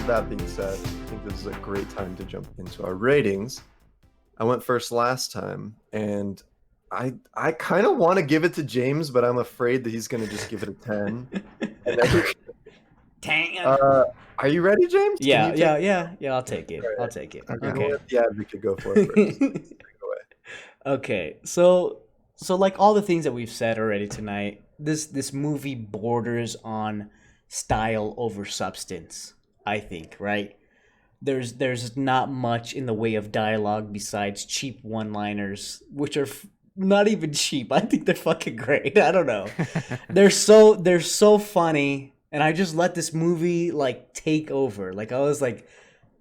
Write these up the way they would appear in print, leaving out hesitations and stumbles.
that being said, I think this is a great time to jump into our ratings. I went first last time, and I kind of want to give it to James, but I'm afraid that he's going to just give it a 10. And then Dang. are you ready, James? Can Yeah, you take yeah. I'll take it. I'll take it. You know Okay. what? Yeah, we could go for it first. Take it away. Okay. So like all the things that we've said already tonight, this movie borders on style over substance, I think, right? There's not much in the way of dialogue besides cheap one-liners, which are not even cheap. I think they're fucking great. I don't know. They're so funny, and I just let this movie like take over. Like I was like,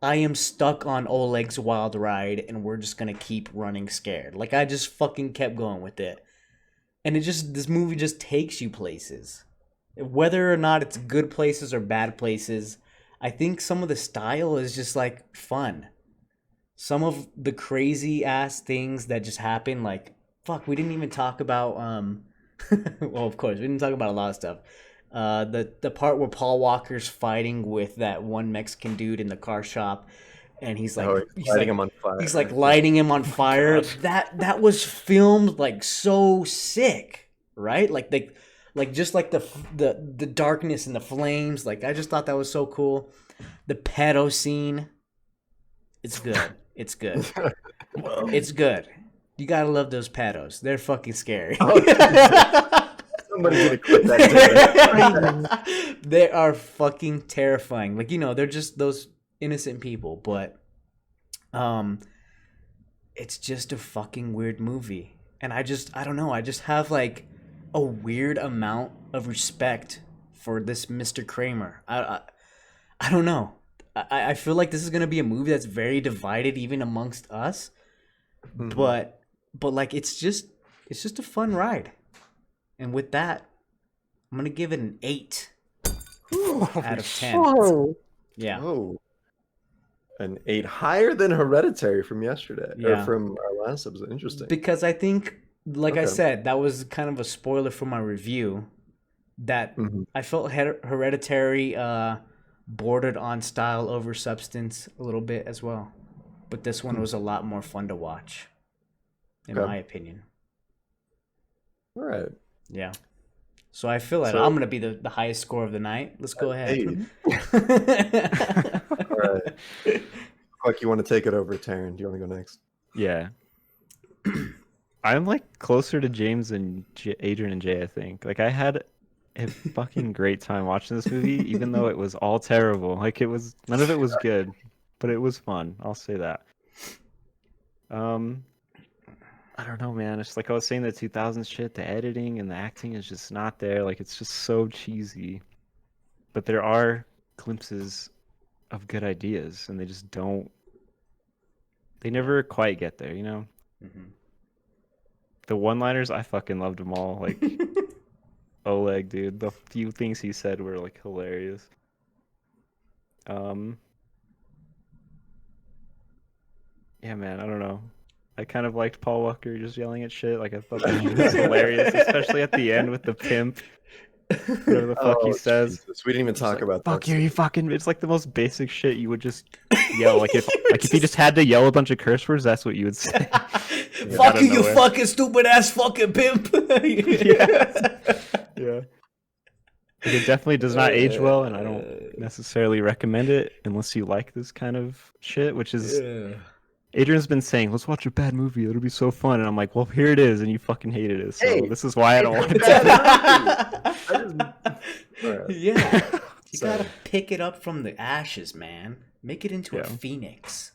I am stuck on Oleg's wild ride, and we're just gonna keep running scared. Like I just fucking kept going with it, and this movie just takes you places, whether or not it's good places or bad places. I think some of the style is just like fun. Some of the crazy ass things that just happen, like fuck, we didn't even talk about well, of course, we didn't talk about a lot of stuff. The part where Paul Walker's fighting with that one Mexican dude in the car shop, and Oh, he's lighting like him on fire. he's like lighting him on fire. God. That was filmed like so sick, right? Like just like the darkness and the flames. Like I just thought that was so cool. The pedo scene, it's good. It's good. It's good. You gotta love those pedos. They're fucking scary. Somebody's gonna quit that day. They are fucking terrifying. Like, they're just those innocent people, but it's just a fucking weird movie. And I don't know, I just have like a weird amount of respect for this Mr. Kramer. I don't know. I feel like this is gonna be a movie that's very divided even amongst us. Mhm. But like it's just a fun ride. And with that, I'm gonna give it an 8 out of 10. Whoa. Yeah. Oh, an 8, higher than Hereditary from yesterday, or Yeah. from our last episode. Interesting. Because I think, like I Okay. said, that was kind of a spoiler for my review. That Mhm. I felt Hereditary bordered on style over substance a little bit as well. But this one was a lot more fun to watch, in Okay. my opinion. All right. Yeah. So I feel like So- I'm gonna be the highest score of the night. Let's go ahead. 8. All right. Like you want to take it over, Taryn? Do you want to go next? Yeah. I'm like closer to James and Adrian and Jay, I think. Like I had a fucking great time watching this movie, even though it was all terrible. Like none of it was good, but it was fun. I'll say that. I don't know, man. It's like I was saying, the 2000s shit, the editing and the acting is just not there. Like it's just so cheesy. But there are glimpses of good ideas, and they just don't. They never quite get there, you know? Mhm. The one-liners, I fucking loved them all. Like Oleg, dude, the few things he said were like hilarious. Yeah, man, I don't know. I kind of liked Paul Walker just yelling at shit. Like I thought that shit was hilarious, especially at the end with the pimp. Whatever the fuck he says. Jesus. We didn't even talk Like, about fuck that. you, you fucking. It's like the most basic shit you would just yell. Like if you just had to yell a bunch of curse words, that's what you would say. Fuck out you, of you nowhere. fucking stupid ass fucking pimp. Yeah. Like, it definitely does not age well, and I don't necessarily recommend it unless you like this kind of shit, which is Adrian's been saying, let's watch a bad movie, it'll be so fun, and I'm like, well, here it is, and you fucking hated it, so Hey, this is why I don't want it to. Alright. Yeah. You So- gotta pick it up from the ashes, man. Make it into a Yeah. phoenix.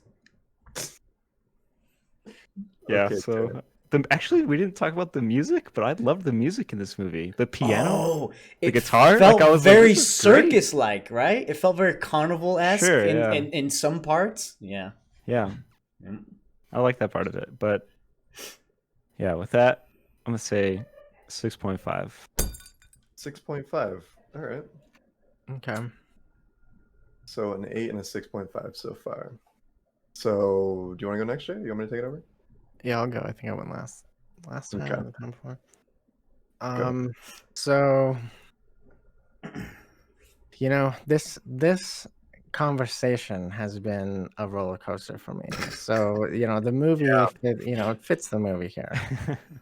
Yeah, Okay, so Taryn. actually we didn't talk about the music, but I loved the music in this movie. The piano, Oh, the it guitar, felt like I was like, very this is great. circus-like, right? It felt very carnival-esque Sure, in, yeah. in some parts. Yeah. Yeah, Mm. I like that part of it, but yeah, with that, I'm gonna say 6.5. 6.5. All right. Okay. So an 8 and a 6.5 so far. So do you want to go next, Jay? You want me to take it over? Yeah, I'll go. I think I went last time Okay. or the time before. Go. So this conversation has been a roller coaster for me. So, the movie, it fits the movie here.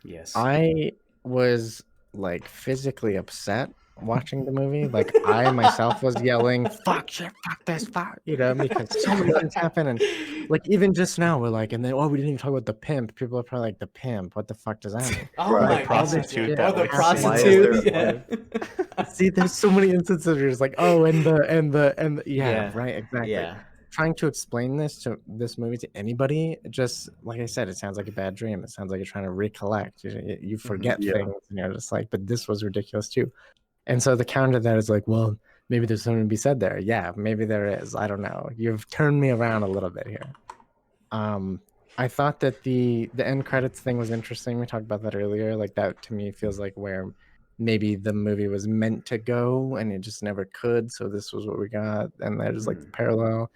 Yes. I was like physically upset watching the movie. Like I myself was yelling, "Fuck shit, fuck this, fuck," because so many things happen. And like even just now, we're like, and then we didn't even talk about the pimp. People are probably like, the pimp. What the fuck does that mean? Oh Right. my All this prostitute shit that Oh, the likes happens. Why is prostitute. there Yeah. See, there's so many instances where it's like, oh, yeah, right, exactly. Yeah. Trying to explain this movie to anybody, just like I said, it sounds like a bad dream. It sounds like you're trying to recollect. You forget Yeah. things, and you're just like, but this was ridiculous too. And so the counter to that is like, well, maybe there's something to be said there. Yeah, maybe there is. I don't know. You've turned me around a little bit here. I thought that the end credits thing was interesting. We talked about that earlier. Like that to me feels like where maybe the movie was meant to go and it just never could. So this was what we got, and there's like the parallel.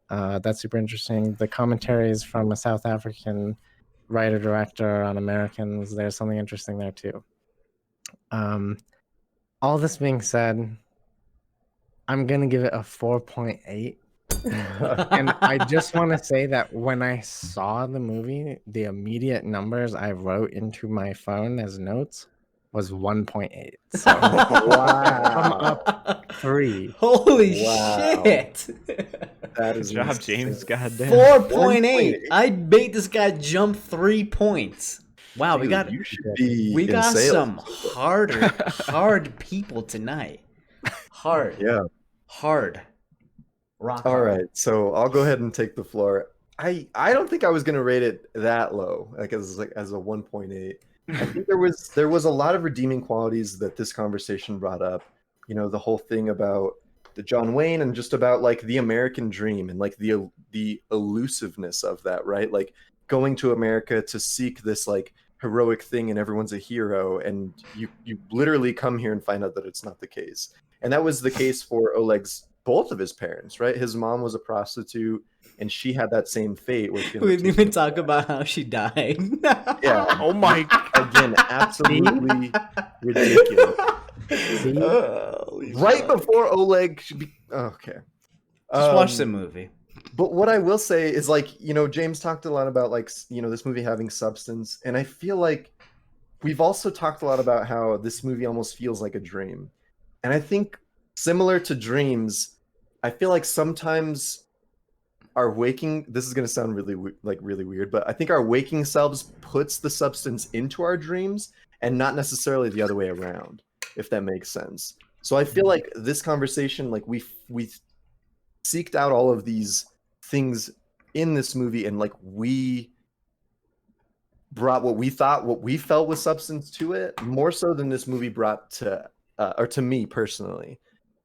That's super interesting. The commentaries from a South African writer director on Americans. There's something interesting there too. All this being said, I'm gonna give it a 4.8. And I just want to say that when I saw the movie, the immediate numbers I wrote into my phone as notes was 1.8. So come up 3. Holy Wow. shit. That Good is job, insane. James. Goddamn. 4.8. I made this guy jump 3 points. Wow, Dude, you should we be in got sales. some hard people tonight. Hard. Yeah. Hard. Rock All hard. right, so I'll go ahead and take the floor. I don't think I was gonna rate it that low, like as a 1.8. I think there was a lot of redeeming qualities that this conversation brought up. The whole thing about the John Wayne and just about like the American dream and like the elusiveness of that, right? Like going to America to seek this like heroic thing and everyone's a hero, and you literally come here and find out that it's not the case. And that was the case for Oleg's both of his parents, right? His mom was a prostitute, and she had that same fate. Where she We didn't even talk about how she died. Yeah. Oh my. Again, absolutely ridiculous. See? Right before Oleg should be okay. Just watch the movie. But what I will say is, like, James talked a lot about like this movie having substance, and I feel like we've also talked a lot about how this movie almost feels like a dream. And I think similar to dreams, I feel like sometimes our waking, this is going to sound really weird, but I think our waking selves puts the substance into our dreams and not necessarily the other way around, if that makes sense. So I feel like this conversation, like we seeked out all of these things in this movie, and like we brought what we felt was substance to it, more so than this movie brought to or to me personally.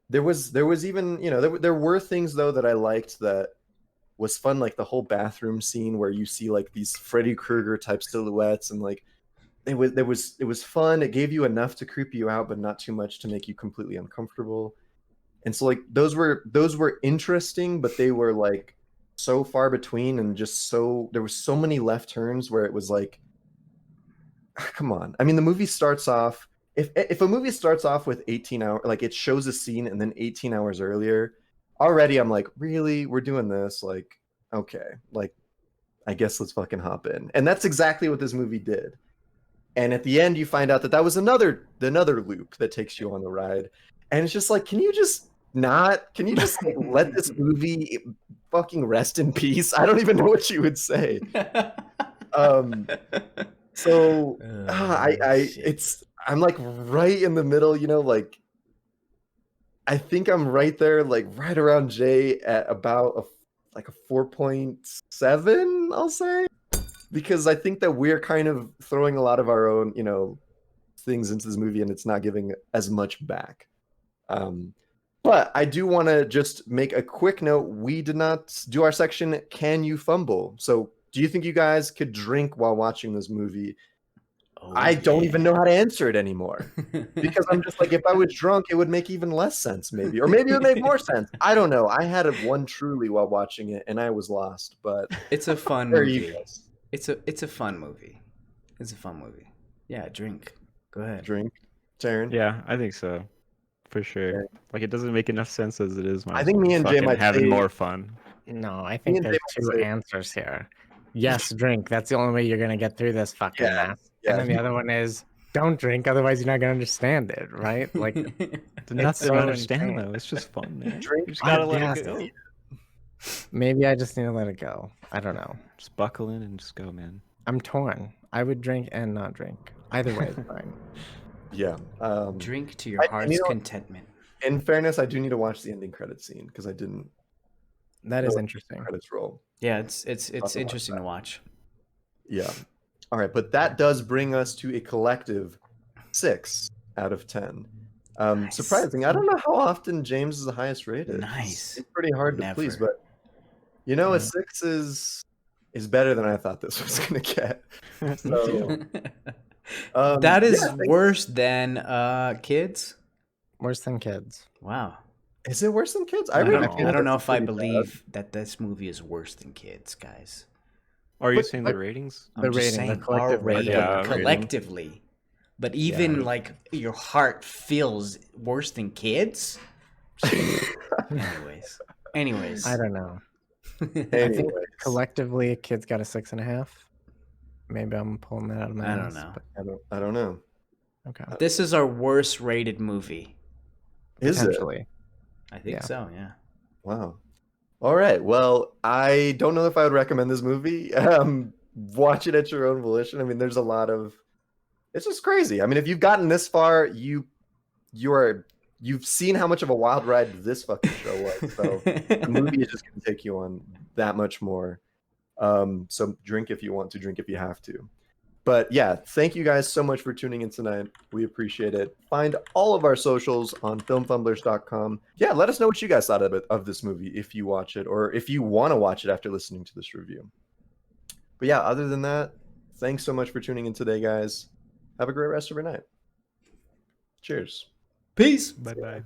There was even, there were things though that I liked that was fun, like the whole bathroom scene where you see like these Freddy Krueger type silhouettes, and like it was fun. It gave you enough to creep you out, but not too much to make you completely uncomfortable. And so like those were interesting, but they were like so far between, and just there was so many left turns where it was like, come on. I mean, the movie starts off, if a movie starts off with 18 hours, like it shows a scene and then 18 hours earlier, already I'm like, really? We're doing this? Like, okay, like I guess let's fucking hop in. And that's exactly what this movie did. And at the end you find out that was another loop that takes you on the ride. And it's just like, can you just like, let this movie fucking rest in peace? I don't even know what you would say. So I'm like right in the middle, like I think I'm right there, like right around Jay at about a 4.7, I'll say, because I think that we're kind of throwing a lot of our own, things into this movie, and it's not giving as much back. But I do want to just make a quick note. We did not do our section, Can You Fumble? So do you think you guys could drink while watching this movie? I don't even know how to answer it anymore, because I'm just like, if I was drunk, it would make even less sense, maybe, or maybe it would make more sense. I don't know. I had one truly while watching it, and I was lost. But it's a fun there movie. you go. It's a fun movie. It's a fun movie. Yeah, drink. Go ahead. Drink, Taryn. Yeah, I think so. for sure. Like it doesn't make enough sense as it is. Might I as think well me be and Jay fucking might having say- more fun. No, I Me think and there's Jay might two say- answers here. Yes, drink. That's the only way you're gonna get through this fucking Yeah, mess. yeah. And then the other one is don't drink, otherwise you're not gonna understand it, right? Like There's nothing to so understand insane. though. It's just fun, man. Drink- You just gotta let guess. it go. maybe I just need to let it go. I don't know. Just buckle in and just go, man. I'm torn. I would drink and not drink. Either way is fine. Yeah. Drink to your I- and heart's you know- contentment. In fairness, I do need to watch the ending credit scene because I didn't. That is know interesting. Credits roll. Yeah, it's watch interesting to watch. Yeah. All right, but that does bring us to a collective 6 out of 10. Nice. Surprising. I don't know how often James is the highest rated. Nice. It's pretty hard to please, Never. but you know, a Yeah. 6 is better than I thought this was gonna get. So, That is yeah, thanks. worse than Kids. Worse than kids. Wow. Is it worse than Kids? I really don't, feel I don't know that's if I pretty bad. believe that this movie is worse than Kids, guys. Are you But, saying like, the ratings? I'm The just rating, the saying collective our rating. rating Yeah, rating. collectively. But even like your heart feels worse than Kids. Anyways. I don't know. I think Anyways. collectively kids got a 6.5. Maybe I'm pulling that out of my I don't ass, know. but I don't know. okay. This is our worst rated movie. Is it? Potentially. I think Yeah. so, yeah. Wow. All right. Well, I don't know if I would recommend this movie. Watch it at your own volition. I mean, there's a lot of. It's just crazy. I mean, if you've gotten this far, you've seen how much of a wild ride this fucking show was. So the movie is just going to take you on that much more. So drink if you want to, drink if you have to. But yeah, thank you guys so much for tuning in tonight. We appreciate it. Find all of our socials on filmfumblers.com. Yeah, let us know what you guys thought of this movie if you watch it, or if you want to watch it after listening to this review. But yeah, other than that, thanks so much for tuning in today, guys. Have a great rest of your night. Cheers. Peace. Bye bye.